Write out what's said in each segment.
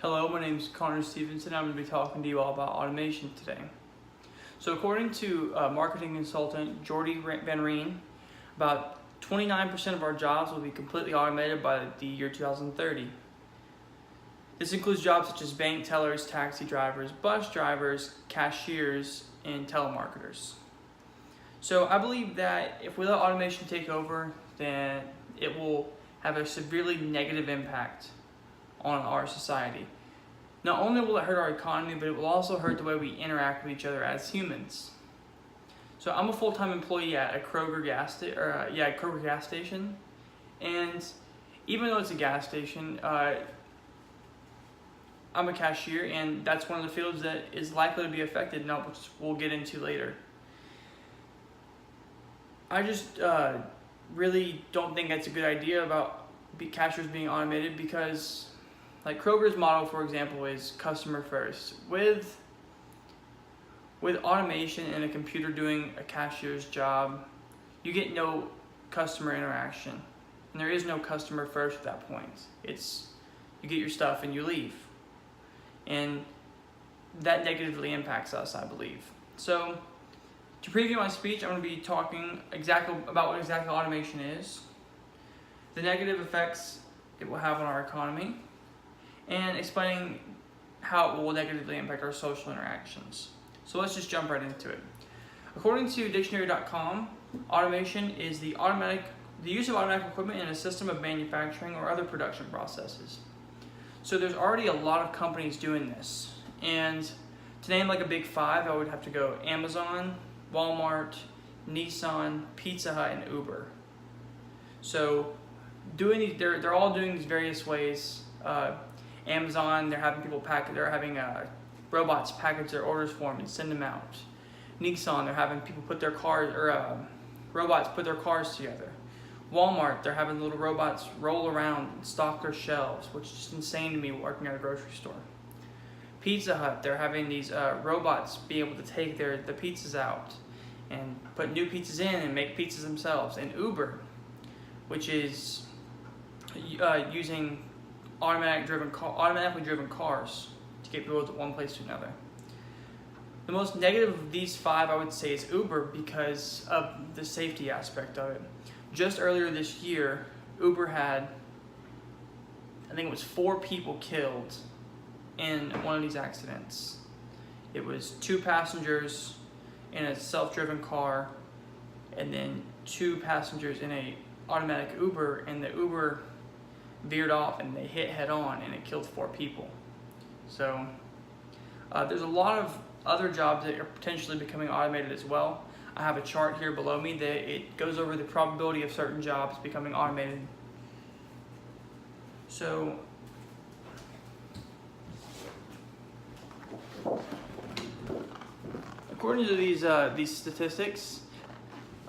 Hello, my name is Connor Stevenson. I'm going to be talking to you all about automation today. So according to marketing consultant Jordy Van Reen, about 29% of our jobs will be completely automated by the year 2030. This includes jobs such as bank tellers, taxi drivers, bus drivers, cashiers, and telemarketers. So I believe that if we let automation take over, then it will have a severely negative impact on our society. Not only will it hurt our economy, but it will also hurt the way we interact with each other as humans. So I'm a full-time employee at a Kroger gas station, and even though it's a gas station, I'm a cashier, and that's one of the fields that is likely to be affected, which we'll get into later. I just really don't think that's a good idea about cashiers being automated, because like Kroger's model, for example, is customer first. With automation and a computer doing a cashier's job, you get no customer interaction, and there is no customer first at that point. It's you get your stuff and you leave, and that negatively impacts us, I believe. So to preview my speech, I'm going to be talking about what exactly automation is, the negative effects it will have on our economy, and explaining how it will negatively impact our social interactions. So let's just jump right into it. According to dictionary.com, automation is the use of automatic equipment in a system of manufacturing or other production processes. So there's already a lot of companies doing this. And to name like a big five, I would have to go Amazon, Walmart, Nissan, Pizza Hut, and Uber. So they're all doing these various ways. Amazon, they're having robots package their orders for them and send them out. Nissan, they're having people put their robots put their cars together. Walmart, they're having little robots roll around and stock their shelves, which is just insane to me working at a grocery store. Pizza Hut, they're having these robots be able to take the pizzas out and put new pizzas in and make pizzas themselves. And Uber, which is using automatically driven cars to get people to one place to another. The most negative of these five, I would say, is Uber, because of the safety aspect of it. Just earlier this year, Uber had, I think it was 4 people killed in one of these accidents. It was 2 passengers in a self-driven car, and then 2 passengers in a automatic Uber, and the Uber veered off and they hit head on, and it killed 4 people. So there's a lot of other jobs that are potentially becoming automated as well. I have a chart here below me that it goes over the probability of certain jobs becoming automated. So according to these statistics,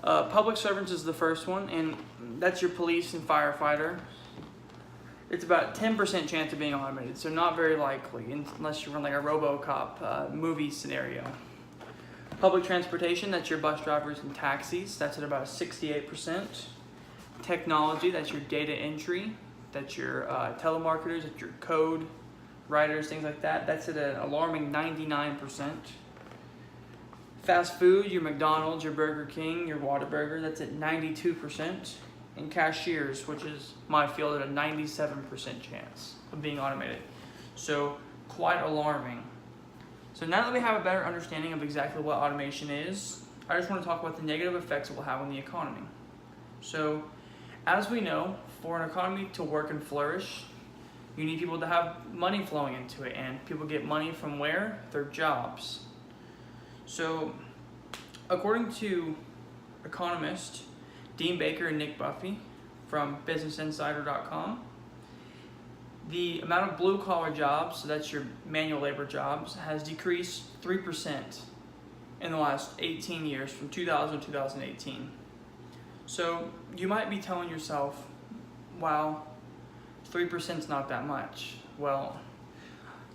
public servants is the first one, and that's your police and firefighter. It's about 10% chance of being automated, so not very likely, unless you run like a RoboCop movie scenario. Public transportation, that's your bus drivers and taxis, that's at about 68%. Technology, that's your data entry, that's your telemarketers, that's your code writers, things like that. That's at an alarming 99%. Fast food, your McDonald's, your Burger King, your Whataburger, that's at 92%. And cashiers, which is my field, at a 97% chance of being automated. So quite alarming. So now that we have a better understanding of exactly what automation is, I just want to talk about the negative effects it will have on the economy. So as we know, for an economy to work and flourish, you need people to have money flowing into it, and people get money from where? Their jobs. So according to economists Dean Baker and Nick Buffy from BusinessInsider.com, the amount of blue-collar jobs, so that's your manual labor jobs, has decreased 3% in the last 18 years, from 2000 to 2018. So you might be telling yourself, wow, 3% is not that much. Well,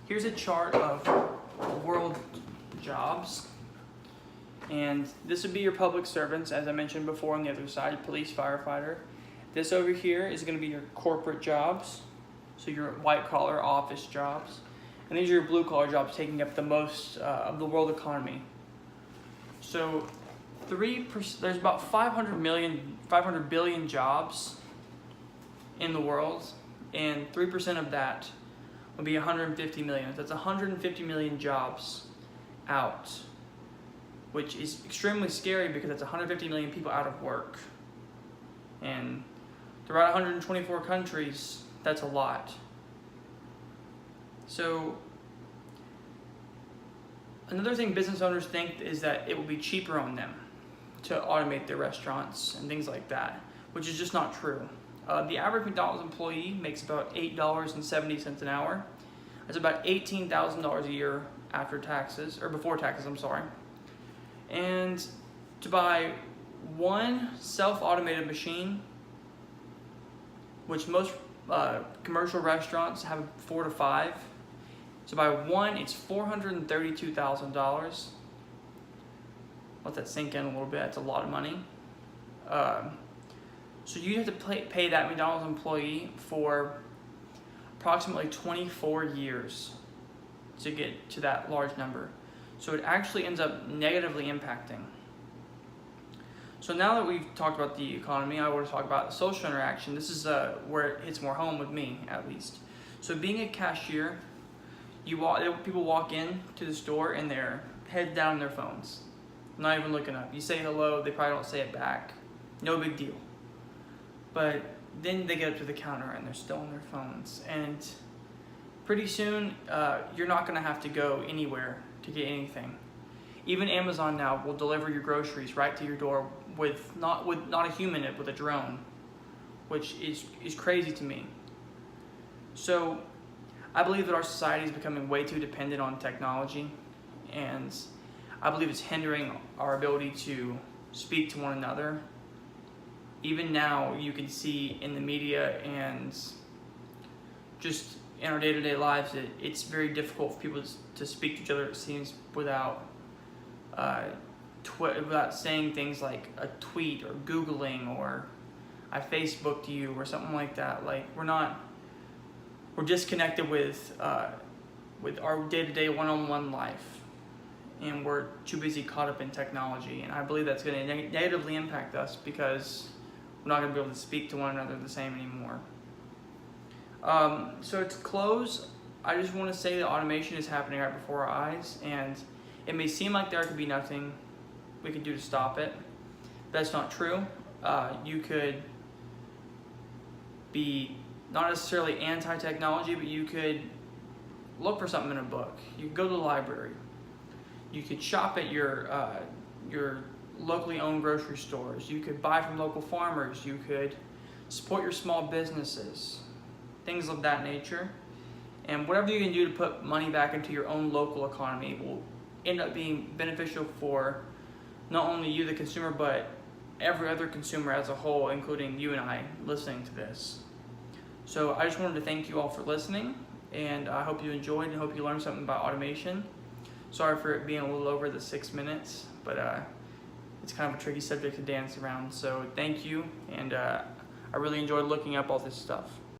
here's a chart of world jobs. And this would be your public servants, as I mentioned before, on the other side, police, firefighter. This over here is going to be your corporate jobs. So your white collar office jobs. And these are your blue collar jobs taking up the most of the world economy. So 3%, there's about 500 billion jobs in the world, and 3% of that would be 150 million. That's 150 million jobs out, which is extremely scary because that's 150 million people out of work. And throughout 124 countries, that's a lot. So another thing business owners think is that it will be cheaper on them to automate their restaurants and things like that, which is just not true. The average McDonald's employee makes about $8.70 an hour. That's about $18,000 a year after taxes, or before taxes, I'm sorry. And to buy one self-automated machine, which most commercial restaurants have 4 to 5, so by one, it's $432,000. Let that sink in a little bit. That's a lot of money. So you have to pay that McDonald's employee for approximately 24 years to get to that large number. So it actually ends up negatively impacting. So now that we've talked about the economy, I want to talk about social interaction. This is where it hits more home with me, at least. So being a cashier, people walk in to the store and they're head down on their phones, not even looking up. You say hello, they probably don't say it back. No big deal. But then they get up to the counter and they're still on their phones. And pretty soon, you're not going to have to go anywhere to get anything. Even Amazon now will deliver your groceries right to your door with not a human in it, with a drone, which is crazy to me. So I believe that our society is becoming way too dependent on technology, and I believe it's hindering our ability to speak to one another. Even now, you can see in the media and just in our day-to-day lives that it's very difficult for people to speak to each other, it seems, without saying things like a tweet or Googling or I Facebooked you or something like that. Like we're disconnected with our day-to-day one-on-one life, and we're too busy caught up in technology. And I believe that's going to negatively impact us because we're not going to be able to speak to one another the same anymore. So to close, I just want to say that automation is happening right before our eyes, and it may seem like there could be nothing we could do to stop it. That's not true. You could be not necessarily anti-technology, but you could look for something in a book. You could go to the library. You could shop at your locally owned grocery stores. You could buy from local farmers. You could support your small businesses, things of that nature. And whatever you can do to put money back into your own local economy will end up being beneficial for not only you, the consumer, but every other consumer as a whole, including you and I listening to this. So I just wanted to thank you all for listening, and I hope you enjoyed and hope you learned something about automation. Sorry for it being a little over the 6 minutes, but it's kind of a tricky subject to dance around. So thank you, and I really enjoyed looking up all this stuff.